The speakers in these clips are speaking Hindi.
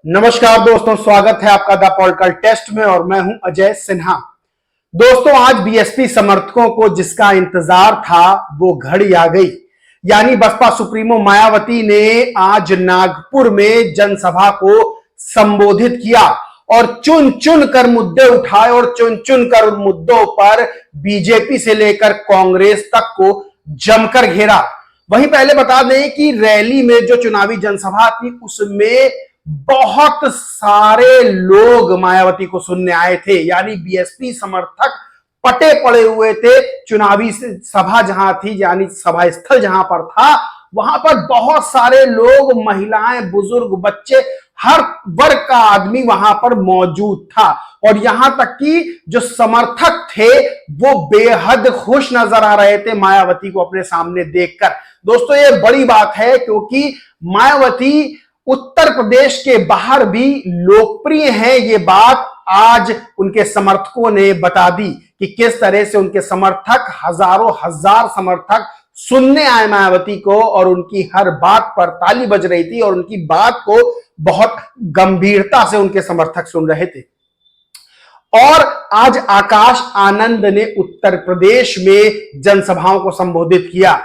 नमस्कार दोस्तों, स्वागत है आपका द पॉलिटिकल टेस्ट में और मैं हूं अजय सिन्हा। दोस्तों, आज बीएसपी समर्थकों को जिसका इंतजार था वो घड़ी आ गई। यानी बसपा सुप्रीमो मायावती ने आज नागपुर में जनसभा को संबोधित किया और चुन चुन कर मुद्दे उठाए और चुन चुन कर उन मुद्दों पर बीजेपी से लेकर कांग्रेस तक को जमकर घेरा। वहीं पहले बता दें कि रैली में जो चुनावी जनसभा थी उसमें बहुत सारे लोग मायावती को सुनने आए थे। यानी बीएसपी समर्थक पटे पड़े हुए थे। चुनावी सभा जहां थी, यानी सभा स्थल जहां पर था, वहां पर बहुत सारे लोग, महिलाएं, बुजुर्ग, बच्चे, हर वर्ग का आदमी वहां पर मौजूद था। और यहां तक कि जो समर्थक थे वो बेहद खुश नजर आ रहे थे मायावती को अपने सामने देखकर। दोस्तों, ये बड़ी बात है क्योंकि मायावती उत्तर प्रदेश के बाहर भी लोकप्रिय है। ये बात आज उनके समर्थकों ने बता दी कि किस तरह से उनके समर्थक, हजारों हजार समर्थक सुनने आए मायावती को और उनकी हर बात पर ताली बज रही थी और उनकी बात को बहुत गंभीरता से उनके समर्थक सुन रहे थे। और आज आकाश आनंद ने उत्तर प्रदेश में जनसभाओं को संबोधित किया।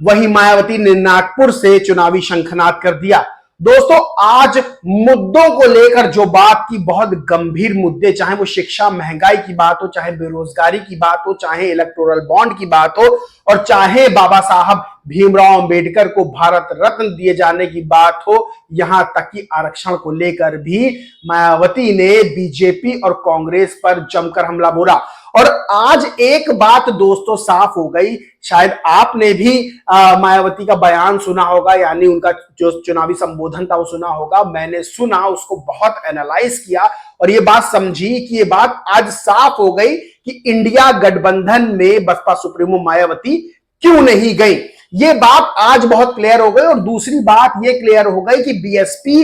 वहीं मायावती ने नागपुर से चुनावी शंखनाद कर दिया। दोस्तों, आज मुद्दों को लेकर जो बात की, बहुत गंभीर मुद्दे, चाहे वो शिक्षा, महंगाई की बात हो, चाहे बेरोजगारी की बात हो, चाहे इलेक्टोरल बॉन्ड की बात हो और चाहे बाबा साहब भीमराव अंबेडकर को भारत रत्न दिए जाने की बात हो, यहां तक कि आरक्षण को लेकर भी मायावती ने बीजेपी और कांग्रेस पर जमकर हमला बोला। और आज एक बात दोस्तों साफ हो गई, शायद आपने भी मायावती का बयान सुना होगा, यानी उनका जो चुनावी संबोधन था वो सुना होगा। मैंने सुना, उसको बहुत एनालाइज किया और ये बात समझी कि ये बात आज साफ हो गई कि इंडिया गठबंधन में बसपा सुप्रीमो मायावती क्यों नहीं गई। ये बात आज बहुत क्लियर हो गई। और दूसरी बात ये क्लियर हो गई कि बीएसपी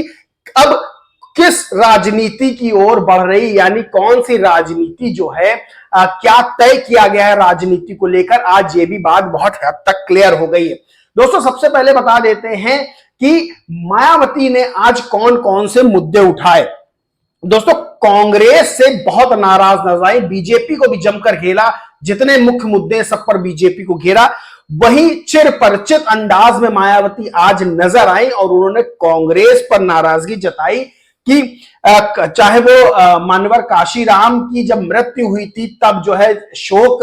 अब किस राजनीति की ओर बढ़ रही, यानी कौन सी राजनीति जो है, क्या तय किया गया है राजनीति को लेकर, आज ये भी बात बहुत हद तक क्लियर हो गई है। दोस्तों, सबसे पहले बता देते हैं कि मायावती ने आज कौन कौन से मुद्दे उठाए। दोस्तों, कांग्रेस से बहुत नाराज नजर आई, बीजेपी को भी जमकर घेरा। जितने मुख्य मुद्दे सब पर बीजेपी को घेरा। वहीं चिरपरिचित अंदाज में मायावती आज नजर आई और उन्होंने कांग्रेस पर नाराजगी जताई कि चाहे वो मानवर काशीराम की जब मृत्यु हुई थी तब जो है शोक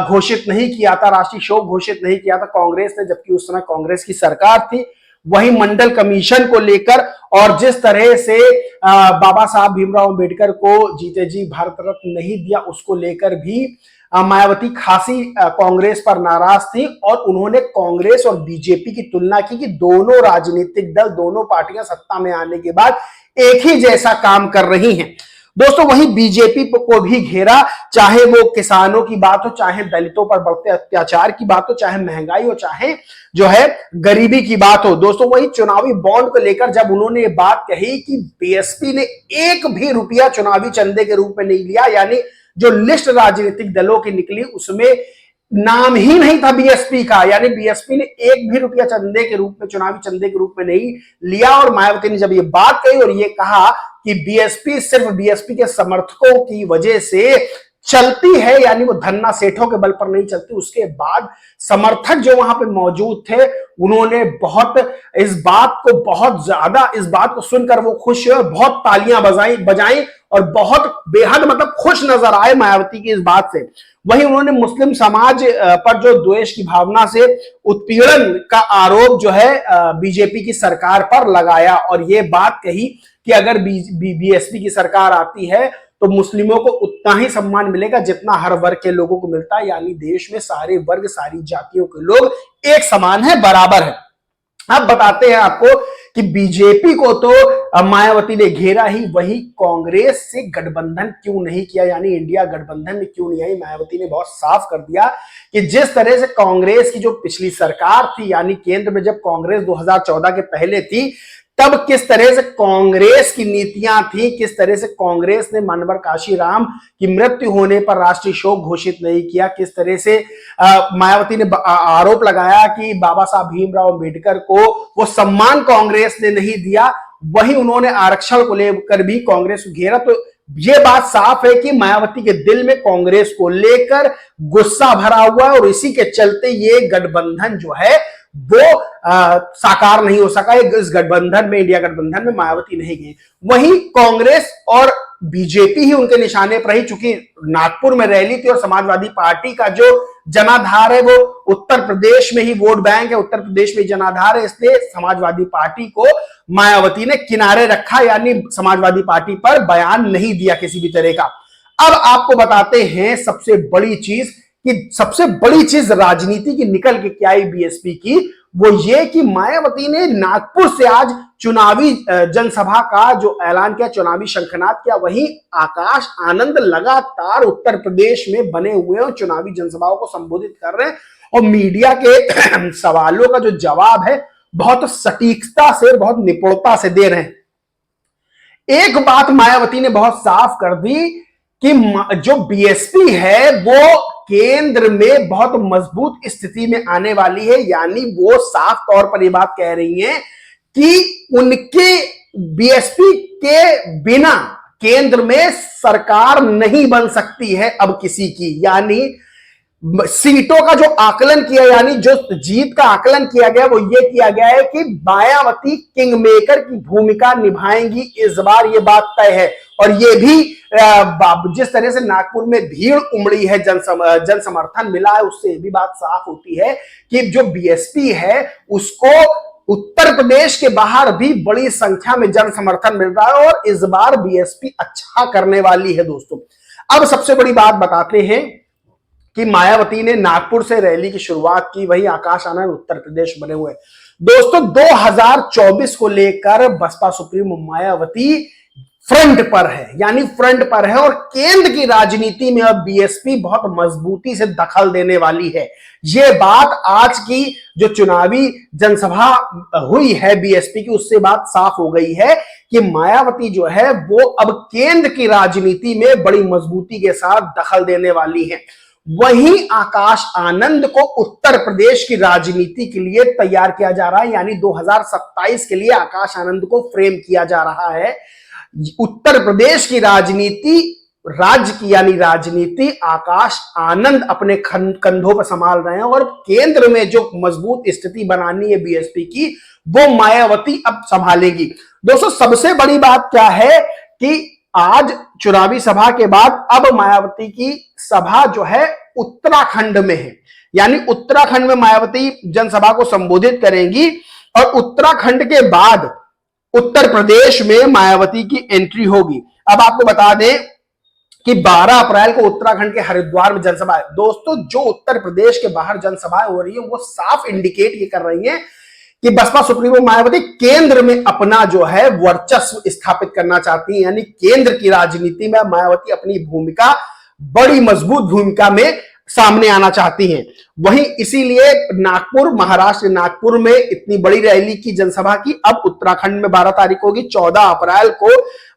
घोषित नहीं किया था, राष्ट्रीय शोक घोषित नहीं किया था कांग्रेस ने, जबकि उस समय कांग्रेस की सरकार थी। वही मंडल कमीशन को लेकर और जिस तरह से बाबा साहब भीमराव अंबेडकर को जीते जी भारत रत्न नहीं दिया, उसको लेकर भी मायावती खासी कांग्रेस पर नाराज थी। और उन्होंने कांग्रेस और बीजेपी की तुलना की कि दोनों राजनीतिक दल, दोनों पार्टियां सत्ता में आने के बाद एक ही जैसा काम कर रही हैं। दोस्तों, वहीं बीजेपी को भी घेरा, चाहे वो किसानों की बात हो, चाहे दलितों पर बढ़ते अत्याचार की बात हो, चाहे महंगाई हो, चाहे जो है गरीबी की बात हो। दोस्तों, वही चुनावी बॉन्ड को लेकर जब उन्होंने ये बात कही कि बीएसपी ने एक भी रुपया चुनावी चंदे के रूप में नहीं लिया, यानी जो लिस्ट राजनीतिक दलों की निकली उसमें नाम ही नहीं था बीएसपी का, यानी बीएसपी ने एक भी रुपया चंदे के रूप में, चुनावी चंदे के रूप में नहीं लिया। और मायावती ने जब ये बात कही और ये कहा कि बीएसपी सिर्फ बीएसपी के समर्थकों की वजह से चलती है, यानी वो धन्ना सेठों के बल पर नहीं चलती, उसके बाद समर्थक जो वहां पे मौजूद थे उन्होंने बहुत इस बात को सुनकर वो खुश हुए, बहुत तालियां बजाई और बहुत बेहद मतलब खुश नजर आए मायावती की इस बात से। वहीं उन्होंने मुस्लिम समाज पर जो द्वेष की भावना से उत्पीड़न का आरोप जो है बीजेपी की सरकार पर लगाया और ये बात कही कि अगर बीएसपी की सरकार आती है तो मुस्लिमों को उतना ही सम्मान मिलेगा जितना हर वर्ग के लोगों को मिलता है, यानी देश में सारे वर्ग, सारी जातियों के लोग एक समान है, बराबर है। अब बताते हैं आपको कि बीजेपी को तो मायावती ने घेरा ही, वही कांग्रेस से गठबंधन क्यों नहीं किया, यानी इंडिया गठबंधन में क्यों नहीं आई। मायावती ने बहुत साफ कर दिया कि जिस तरह से कांग्रेस की जो पिछली सरकार थी, यानी केंद्र में जब कांग्रेस 2014 के पहले थी, तब किस तरह से कांग्रेस की नीतियां थी, किस तरह से कांग्रेस ने मानवर काशीराम की मृत्यु होने पर राष्ट्रीय शोक घोषित नहीं किया, किस तरह से मायावती ने आरोप लगाया कि बाबा साहब भीमराव अंबेडकर को वो सम्मान कांग्रेस ने नहीं दिया। वहीं उन्होंने आरक्षण को लेकर भी कांग्रेस को घेरा। तो ये बात साफ है कि मायावती के दिल में कांग्रेस को लेकर गुस्सा भरा हुआ है और इसी के चलते ये गठबंधन जो है वो साकार नहीं हो सका। इस गठबंधन में, इंडिया गठबंधन में मायावती नहीं गई। वहीं कांग्रेस और बीजेपी ही उनके निशाने पर रही, चूंकि नागपुर में रैली थी और समाजवादी पार्टी का जो जनाधार है वो उत्तर प्रदेश में ही वोट बैंक है, उत्तर प्रदेश में जनाधार है, इसलिए समाजवादी पार्टी को मायावती ने किनारे रखा, यानी समाजवादी पार्टी पर बयान नहीं दिया किसी भी तरह का। अब आपको बताते हैं सबसे बड़ी चीज राजनीति की निकल के क्या आई बीएसपी की, वो ये कि मायावती ने नागपुर से आज चुनावी जनसभा का जो ऐलान किया, चुनावी शंखनाद किया। वहीं आकाश आनंद लगातार उत्तर प्रदेश में बने हुए और चुनावी जनसभाओं को संबोधित कर रहे हैं और मीडिया के सवालों का जो जवाब है बहुत सटीकता से, बहुत निपुणता से दे रहे हैं। एक बात मायावती ने बहुत साफ कर दी कि जो बीएसपी है वो केंद्र में बहुत मजबूत स्थिति में आने वाली है, यानी वो साफ तौर पर ये बात कह रही हैं कि उनके बीएसपी के बिना केंद्र में सरकार नहीं बन सकती है अब किसी की। यानी सीटों का जो आकलन किया, यानी जो जीत का आकलन किया गया वो ये किया गया है कि मायावती किंग मेकर की भूमिका निभाएंगी इस बार, ये बात तय है। और ये भी जिस तरह से नागपुर में भीड़ उमड़ी है, जन समर्थन मिला है, उससे भी बात साफ होती है कि जो बीएसपी है उसको उत्तर प्रदेश के बाहर भी बड़ी संख्या में जन समर्थन मिल रहा है और इस बार बीएसपी अच्छा करने वाली है। दोस्तों अब सबसे बड़ी बात बताते हैं कि मायावती ने नागपुर से रैली की शुरुआत की, वही आकाश आनंद उत्तर प्रदेश बने हुए। दोस्तों 2024 को लेकर बसपा सुप्रीमो मायावती फ्रंट पर है, यानी फ्रंट पर है और केंद्र की राजनीति में अब बीएसपी बहुत मजबूती से दखल देने वाली है। यह बात आज की जो चुनावी जनसभा हुई है बीएसपी की, उससे बात साफ हो गई है कि मायावती जो है वो अब केंद्र की राजनीति में बड़ी मजबूती के साथ दखल देने वाली है। वहीं आकाश आनंद को उत्तर प्रदेश की राजनीति के लिए तैयार किया जा रहा है, यानी 2027 के लिए आकाश आनंद को फ्रेम किया जा रहा है। उत्तर प्रदेश की राजनीति, राज्य की यानी राजनीति आकाश आनंद अपने कंधों पर संभाल रहे हैं और केंद्र में जो मजबूत स्थिति बनानी है बीएसपी की वो मायावती अब संभालेगी। दोस्तों सबसे बड़ी बात क्या है कि आज चुनावी सभा के बाद अब मायावती की सभा जो है उत्तराखंड में है, यानी उत्तराखंड में मायावती जनसभा को संबोधित करेंगी और उत्तराखंड के बाद उत्तर प्रदेश में मायावती की एंट्री होगी। अब आपको बता दें कि 12 अप्रैल को उत्तराखंड के हरिद्वार में जनसभा है। दोस्तों जो उत्तर प्रदेश के बाहर जनसभाएं हो रही है वो साफ इंडिकेट ये कर रही हैं कि बसपा सुप्रीमो मायावती केंद्र में अपना जो है वर्चस्व स्थापित करना चाहती है, यानी केंद्र की राजनीति में मायावती अपनी भूमिका बड़ी मजबूत भूमिका में सामने आना चाहती हैं। वहीं इसीलिए नागपुर, महाराष्ट्र नागपुर में इतनी बड़ी रैली की, जनसभा की। अब उत्तराखंड में 12 तारीख होगी, 14 अप्रैल को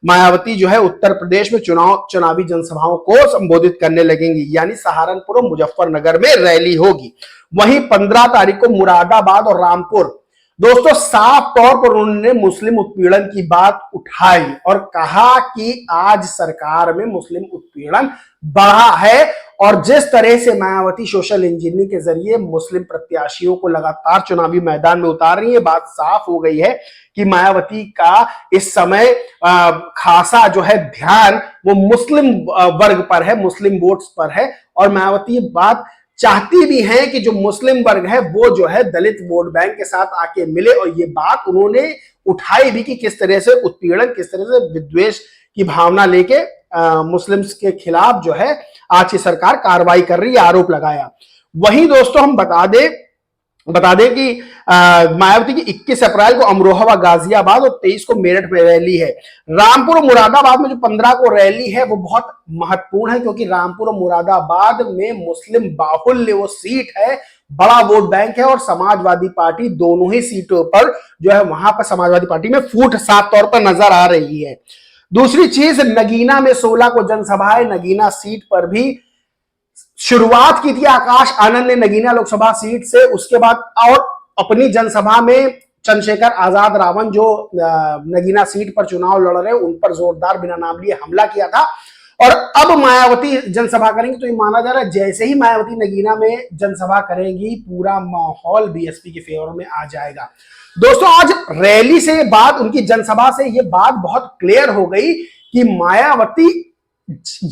मायावती जो है उत्तर प्रदेश में चुनावी जनसभाओं को संबोधित करने लगेंगी, यानी सहारनपुर और मुजफ्फरनगर में रैली होगी। वहीं 15 तारीख को मुरादाबाद और रामपुर। दोस्तों साफ तौर पर उन्होंने मुस्लिम उत्पीड़न की बात उठाई और कहा कि आज सरकार में मुस्लिम उत्पीड़न बढ़ा है और जिस तरह से मायावती सोशल इंजीनियरिंग के जरिए मुस्लिम प्रत्याशियों को लगातार चुनावी मैदान में उतार रही है, बात साफ हो गई है कि मायावती का इस समय खासा जो है ध्यान वो मुस्लिम वर्ग पर है, मुस्लिम वोट्स पर है। और मायावती बात चाहती भी है कि जो मुस्लिम वर्ग है वो जो है दलित वोट बैंक के साथ आके मिले और ये बात उन्होंने उठाई भी कि किस तरह से उत्पीड़न, किस तरह से विद्वेष की भावना लेके मुस्लिम्स के खिलाफ जो है आज की सरकार कार्रवाई कर रही है, आरोप लगाया। वहीं दोस्तों हम बता दें कि मायावती की 21 अप्रैल को अमरोहा व गाजियाबाद और 23 को मेरठ में रैली है। रामपुर और मुरादाबाद में जो 15 को रैली है वो बहुत महत्वपूर्ण है, क्योंकि रामपुर और मुरादाबाद में मुस्लिम बाहुल्य वो सीट है, बड़ा वोट बैंक है और समाजवादी पार्टी दोनों ही सीटों पर जो है वहां पर समाजवादी पार्टी में फूट साफ तौर पर नजर आ रही है। दूसरी चीज, नगीना में 16 को जनसभा है, नगीना सीट पर भी शुरुआत की थी आकाश आनंद ने नगीना लोकसभा सीट से, उसके बाद और अपनी जनसभा में चंद्रशेखर आजाद रावण जो नगीना सीट पर चुनाव लड़ रहे हैं उन पर जोरदार बिना नाम लिए हमला किया था। और अब मायावती जनसभा करेंगी, तो ये माना जा रहा है जैसे ही मायावती नगीना में जनसभा करेंगी पूरा माहौल बीएसपी के फेवर में आ जाएगा। दोस्तों आज रैली से बाद, उनकी जनसभा से ये बात बहुत क्लियर हो गई कि मायावती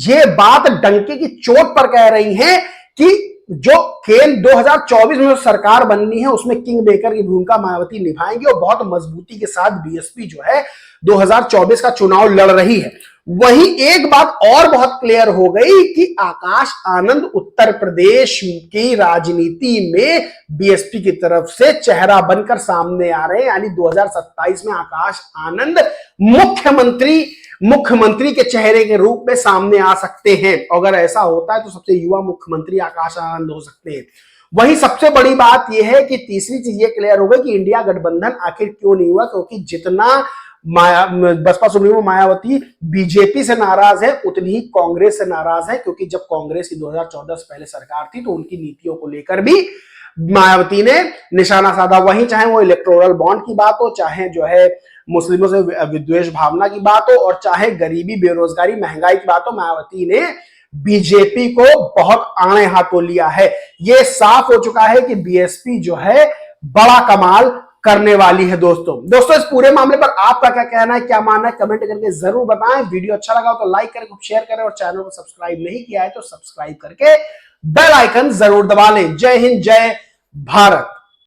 ये बात डंके की चोट पर कह रही हैं कि जो खेल 2024 में सरकार बननी है उसमें किंग मेकर की भूमिका मायावती निभाएंगी और बहुत मजबूती के साथ बीएसपी जो है 2024 का चुनाव लड़ रही है। वहीं एक बात और बहुत क्लियर हो गई कि आकाश आनंद उत्तर प्रदेश की राजनीति में बीएसपी की तरफ से चेहरा बनकर सामने आ रहे हैं, यानी 2027 में आकाश आनंद मुख्यमंत्री के चेहरे के रूप में सामने आ सकते हैं। अगर ऐसा होता है तो सबसे युवा मुख्यमंत्री आकाश आनंद हो सकते हैं। वहीं सबसे बड़ी बात यह है कि तीसरी चीज ये क्लियर हो गई कि इंडिया गठबंधन आखिर क्यों नहीं हुआ, क्योंकि जितना बसपा सुप्रीमो मायावती बीजेपी से नाराज है उतनी ही कांग्रेस से नाराज है, क्योंकि जब कांग्रेस की 2014 से पहले सरकार थी तो उनकी नीतियों को लेकर भी मायावती ने निशाना साधा। वहीं चाहे वो इलेक्टोरल बॉन्ड की बात हो, चाहे जो है मुस्लिमों से विद्वेष भावना की बात हो, और चाहे गरीबी बेरोजगारी महंगाई की बात हो, मायावती ने बीजेपी को बहुत आड़े हाथों लिया है। यह साफ हो चुका है कि बीएसपी जो है बड़ा कमाल करने वाली है। दोस्तों इस पूरे मामले पर आपका क्या कहना है, क्या मानना है, कमेंट करके जरूर बताएं। वीडियो अच्छा लगा हो तो लाइक करें, शेयर करें, और चैनल को सब्सक्राइब नहीं किया है तो सब्सक्राइब करके बेल आइकन जरूर दबा लें। जय हिंद, जय भारत।